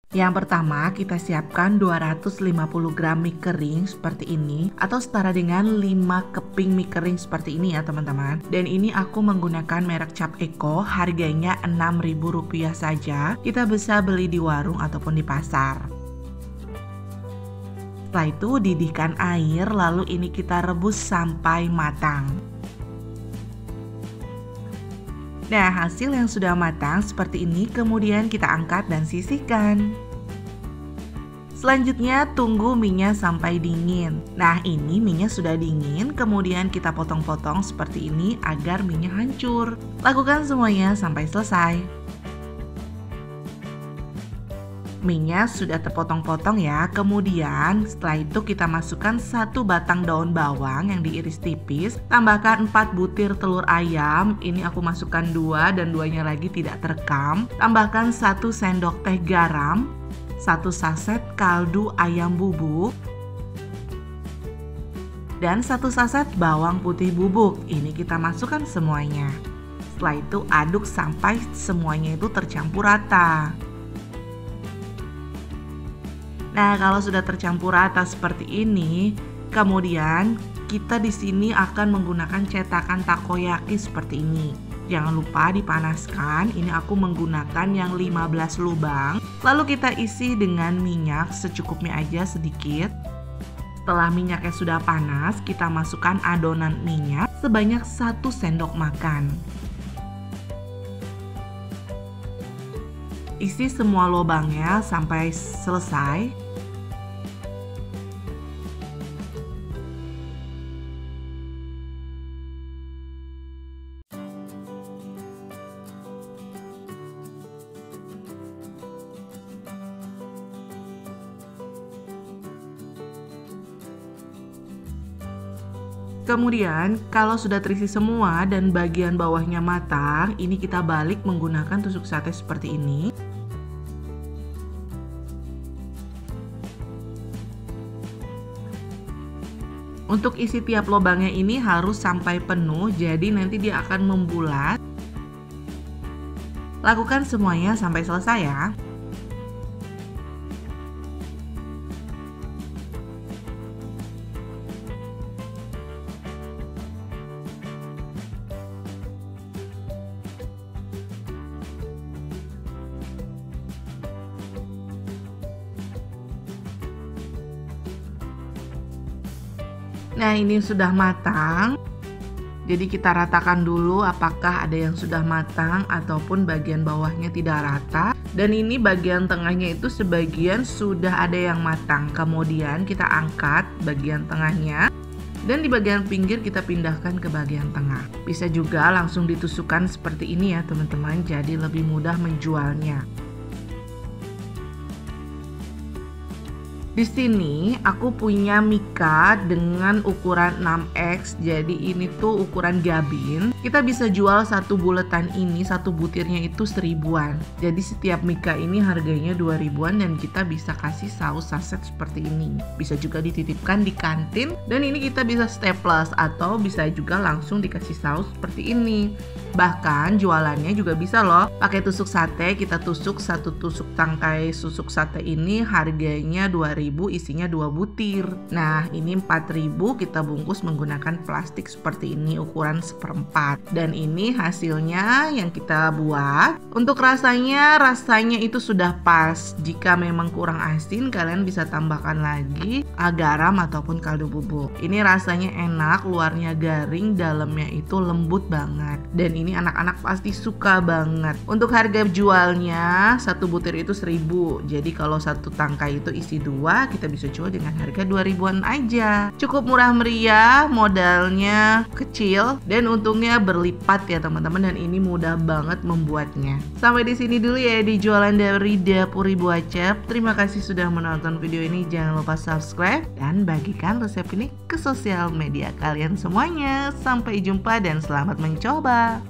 Yang pertama, kita siapkan 250 gram mie kering seperti ini atau setara dengan 5 keping mie kering seperti ini ya teman-teman. Dan ini aku menggunakan merek Cap Eko, harganya Rp6.000 saja. Kita bisa beli di warung ataupun di pasar. Setelah itu didihkan air, lalu ini kita rebus sampai matang. Nah, hasil yang sudah matang seperti ini kemudian kita angkat dan sisihkan. Selanjutnya tunggu mie-nya sampai dingin. Nah, ini mie-nya sudah dingin, kemudian kita potong-potong seperti ini agar mie-nya hancur. Lakukan semuanya sampai selesai. Mie-nya sudah terpotong-potong ya. Kemudian setelah itu kita masukkan 1 batang daun bawang yang diiris tipis. Tambahkan 4 butir telur ayam. Ini aku masukkan 2 dan 2-nya lagi tidak terekam. Tambahkan 1 sendok teh garam, 1 saset kaldu ayam bubuk, dan 1 saset bawang putih bubuk. Ini kita masukkan semuanya. Setelah itu aduk sampai semuanya itu tercampur rata. Nah, kalau sudah tercampur rata seperti ini, kemudian kita di sini akan menggunakan cetakan takoyaki seperti ini. Jangan lupa dipanaskan. Ini aku menggunakan yang 15 lubang. Lalu kita isi dengan minyak secukupnya aja sedikit. Setelah minyaknya sudah panas, kita masukkan adonan minyak sebanyak 1 sendok makan. Isi semua lubangnya sampai selesai. Kemudian kalau sudah terisi semua dan bagian bawahnya matang, ini kita balik menggunakan tusuk sate seperti ini. Untuk isi tiap lubangnya ini harus sampai penuh, jadi nanti dia akan membulat. Lakukan semuanya sampai selesai ya. Nah, ini sudah matang. Jadi kita ratakan dulu apakah ada yang sudah matang ataupun bagian bawahnya tidak rata. Dan ini bagian tengahnya itu sebagian sudah ada yang matang. Kemudian kita angkat bagian tengahnya. Dan di bagian pinggir kita pindahkan ke bagian tengah. Bisa juga langsung ditusukkan seperti ini ya teman-teman. Jadi lebih mudah menjualnya. Di sini aku punya mika dengan ukuran 6x, jadi ini tuh ukuran gabin. Kita bisa jual satu buletan ini, satu butirnya itu 1000-an. Jadi setiap mika ini harganya 2000-an dan kita bisa kasih saus saset seperti ini. Bisa juga dititipkan di kantin dan ini kita bisa staples atau bisa juga langsung dikasih saus seperti ini. Bahkan jualannya juga bisa loh, pakai tusuk sate. Kita tusuk satu tusuk tangkai tusuk sate ini harganya 2000, isinya 2 butir. Nah, ini 4000 kita bungkus menggunakan plastik seperti ini ukuran 1/4. Dan ini hasilnya yang kita buat. Untuk rasanya itu sudah pas. Jika memang kurang asin, kalian bisa tambahkan lagi garam ataupun kaldu bubuk. Ini rasanya enak, luarnya garing, dalamnya itu lembut banget. Dan ini anak-anak pasti suka banget. Untuk harga jualnya satu butir itu 1000. Jadi kalau satu tangkai itu isi 2, kita bisa jual dengan harga 2000-an aja. Cukup murah meriah, modalnya kecil dan untungnya berlipat ya teman-teman, dan ini mudah banget membuatnya. Sampai di sini dulu ya di jualan dari Dapur Ibu Acep. Terima kasih sudah menonton video ini. Jangan lupa subscribe dan bagikan resep ini ke sosial media kalian semuanya. Sampai jumpa dan selamat mencoba.